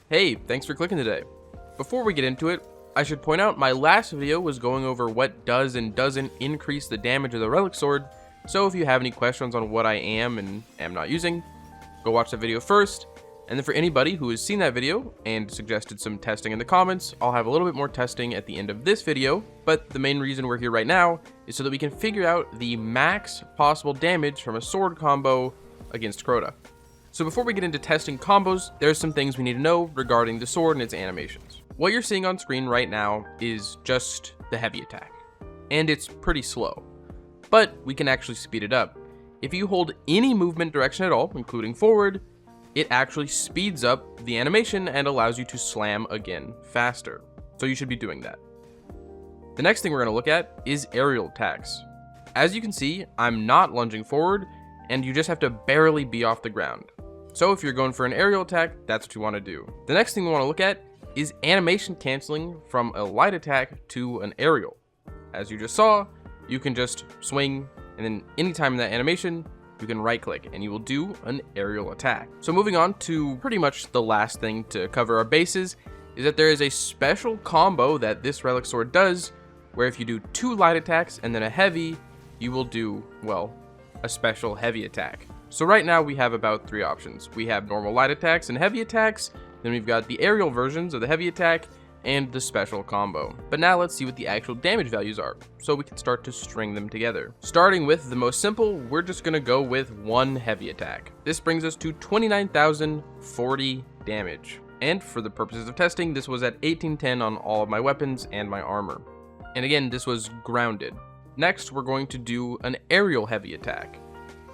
Hey, thanks for clicking today. Before we get into it, I should point out my last video was going over what does and doesn't increase the damage of the Relic sword, so if you have any questions on what I am and am not using, go watch that video first. And then for anybody who has seen that video and suggested some testing in the comments, I'll have a little bit more testing at the end of this video, but the main reason we're here right now is so that we can figure out the max possible damage from a sword combo against Crota. So before we get into testing combos, there's some things we need to know regarding the sword and its animations. What you're seeing on screen right now is just the heavy attack, and it's pretty slow, but we can actually speed it up. If you hold any movement direction at all, including forward, it actually speeds up the animation and allows you to slam again faster. So you should be doing that. The next thing we're going to look at is aerial attacks. As you can see, I'm not lunging forward, and you just have to barely be off the ground. So if you're going for an aerial attack, that's what you want to do. The next thing we want to look at is animation canceling from a light attack to an aerial. As you just saw, you can just swing, and then anytime in that animation, you can right click and you will do an aerial attack. So moving on to pretty much the last thing to cover our bases is that there is a special combo that this Relic sword does, where if you do 2 light attacks and then a heavy, you will do, well, a special heavy attack. So right now we have about 3 options. We have normal light attacks and heavy attacks, then we've got the aerial versions of the heavy attack and the special combo. But now let's see what the actual damage values are, so we can start to string them together. Starting with the most simple, we're just gonna go with 1 heavy attack. This brings us to 29,040 damage. And for the purposes of testing, this was at 1810 on all of my weapons and my armor. And again, this was grounded. Next, we're going to do an aerial heavy attack.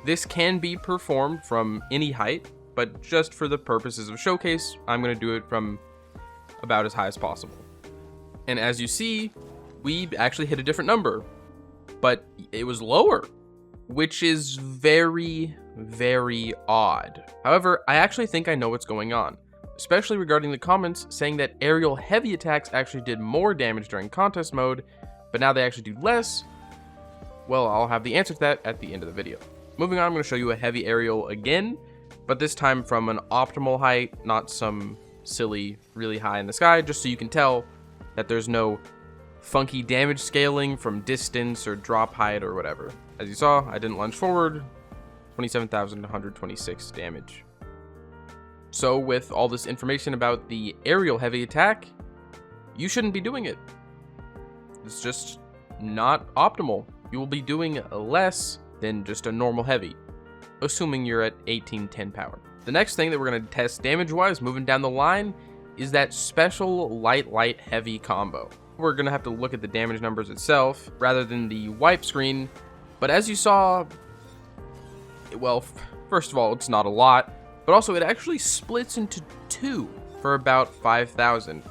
This can be performed from any height, but just for the purposes of showcase, I'm going to do it from about as high as possible. And as you see, we actually hit a different number, but it was lower, which is very, very odd. However, I actually think I know what's going on, especially regarding the comments saying that aerial heavy attacks actually did more damage during contest mode, but now they actually do less. Well, I'll have the answer to that at the end of the video. Moving on, I'm going to show you a heavy aerial again, but this time from an optimal height, not some silly, really high in the sky, just so you can tell that there's no funky damage scaling from distance or drop height or whatever. As you saw, I didn't lunge forward, 27,126 damage. So with all this information about the aerial heavy attack, you shouldn't be doing it. It's just not optimal. You will be doing less than just a normal heavy, assuming you're at 1810 power. The next thing that we're going to test damage-wise, moving down the line, is that special light heavy combo. We're going to have to look at the damage numbers itself rather than the wipe screen, but as you saw, well, first of all, it's not a lot, but also it actually splits into 2 for about 5,000.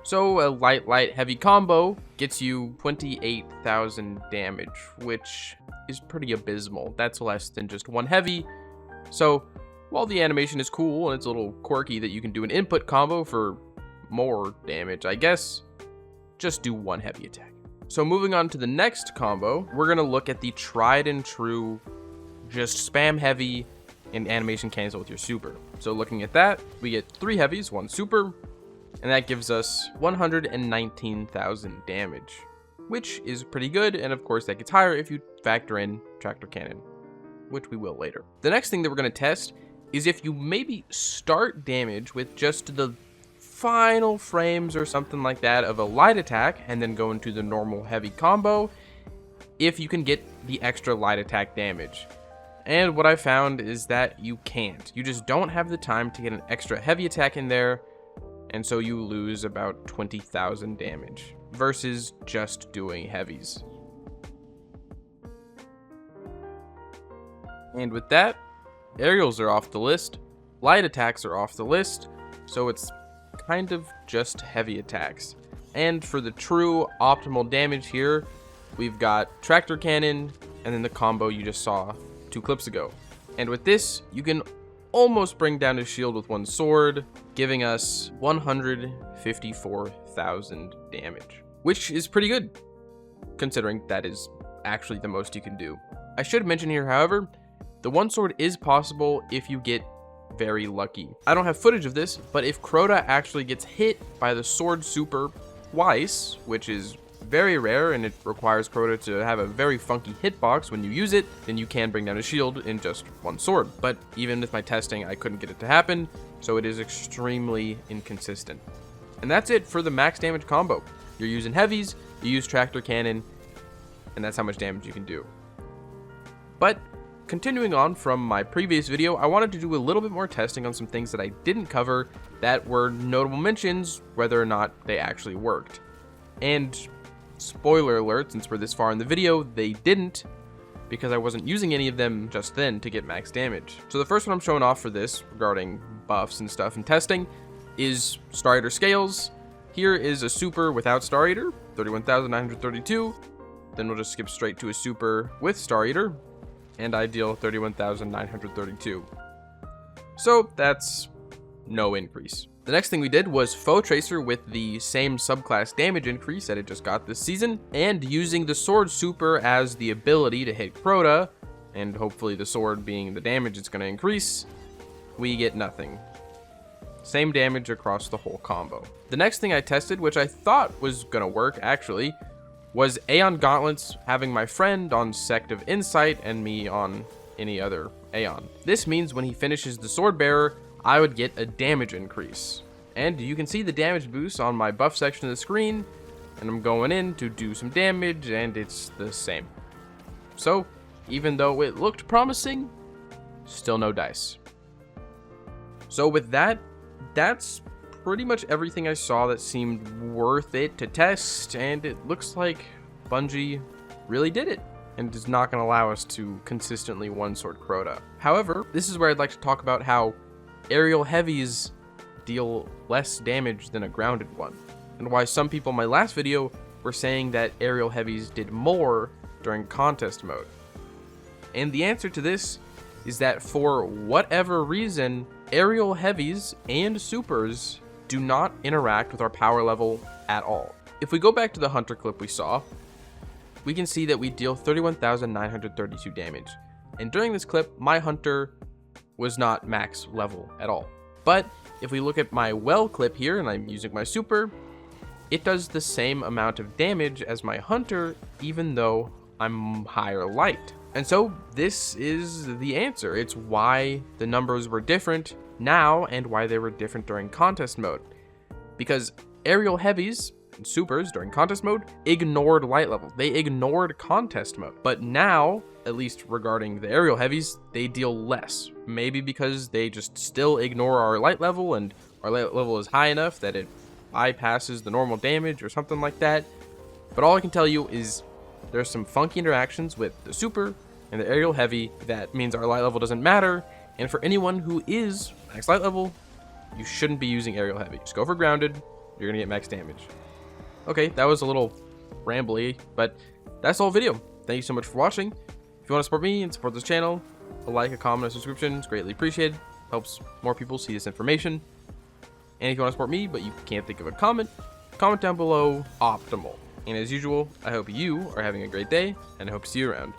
So a light heavy combo gets you 28,000 damage, which is pretty abysmal. That's less than just 1 heavy. So while the animation is cool and it's a little quirky that you can do an input combo for more damage, I guess, just do 1 heavy attack. So moving on to the next combo, we're gonna look at the tried and true, just spam heavy and animation cancel with your super. So looking at that, we get 3 heavies, 1 super, and that gives us 119,000 damage, which is pretty good, and of course that gets higher if you factor in tractor cannon, which we will later. The next thing that we're going to test is if you maybe start damage with just the final frames or something like that of a light attack, and then go into the normal heavy combo, if you can get the extra light attack damage. And what I found is that you can't. You just don't have the time to get an extra heavy attack in there, and so you lose about 20,000 damage versus just doing heavies. And with that, aerials are off the list, light attacks are off the list, so it's kind of just heavy attacks. And for the true optimal damage here, we've got tractor cannon and then the combo you just saw 2 clips ago. And with this, you can almost bring down his shield with 1 sword, giving us 154,000 damage, which is pretty good, considering that is actually the most you can do. I should mention here, however, the 1 sword is possible if you get very lucky. I don't have footage of this, but if Crota actually gets hit by the sword super twice, which is very rare and it requires Crota to have a very funky hitbox when you use it, then you can bring down a shield in just one sword. But even with my testing, I couldn't get it to happen, so it is extremely inconsistent. And that's it for the max damage combo. You're using heavies, you use tractor cannon, and that's how much damage you can do. But continuing on from my previous video, I wanted to do a little bit more testing on some things that I didn't cover that were notable mentions, whether or not they actually worked. And spoiler alert, since we're this far in the video, they didn't, because I wasn't using any of them just then to get max damage. So the first one I'm showing off for this, regarding buffs and stuff and testing, is Star Eater scales. Here is a super without Star Eater, 31,932. Then we'll just skip straight to a super with Star Eater, and I deal 31,932. So that's no increase. The next thing we did was Foetracer with the same subclass damage increase that it just got this season, and using the sword super as the ability to hit Crota, and hopefully the sword being the damage it's going to increase, we get nothing. Same damage across the whole combo. The next thing I tested, which I thought was going to work actually, was Aeon gauntlets, having my friend on Sect of Insight and me on any other Aeon. This means when he finishes the sword bearer, I would get a damage increase. And you can see the damage boost on my buff section of the screen, and I'm going in to do some damage, and it's the same. So, even though it looked promising, still no dice. So with that, that's pretty much everything I saw that seemed worth it to test, and it looks like Bungie really did it and is not going to allow us to consistently one-sword Crota. However, this is where I'd like to talk about how aerial heavies deal less damage than a grounded one, and why some people in my last video were saying that aerial heavies did more during contest mode. And the answer to this is that for whatever reason, aerial heavies and supers do not interact with our power level at all. If we go back to the hunter clip we saw, we can see that we deal 31,932 damage. And during this clip, my hunter was not max level at all. But if we look at my well clip here, and I'm using my super, it does the same amount of damage as my hunter, even though I'm higher light. And so this is the answer. It's why the numbers were different now and why they were different during contest mode. Because aerial heavies and supers during contest mode ignored light level. They ignored contest mode. But now, at least regarding the aerial heavies, they deal less. Maybe because they just still ignore our light level, and our light level is high enough that it bypasses the normal damage or something like that. But all I can tell you is there's some funky interactions with the super and the aerial heavy that means our light level doesn't matter. And for anyone who is max light level, you shouldn't be using aerial heavy. Just go for grounded, you're gonna get max damage. Okay, that was a little rambly, but that's the whole video. Thank you so much for watching. If you want to support me and support this channel, a like, a comment, a subscription is greatly appreciated. Helps more people see this information. And if you want to support me, but you can't think of a comment down below optimal. And as usual, I hope you are having a great day, and I hope to see you around.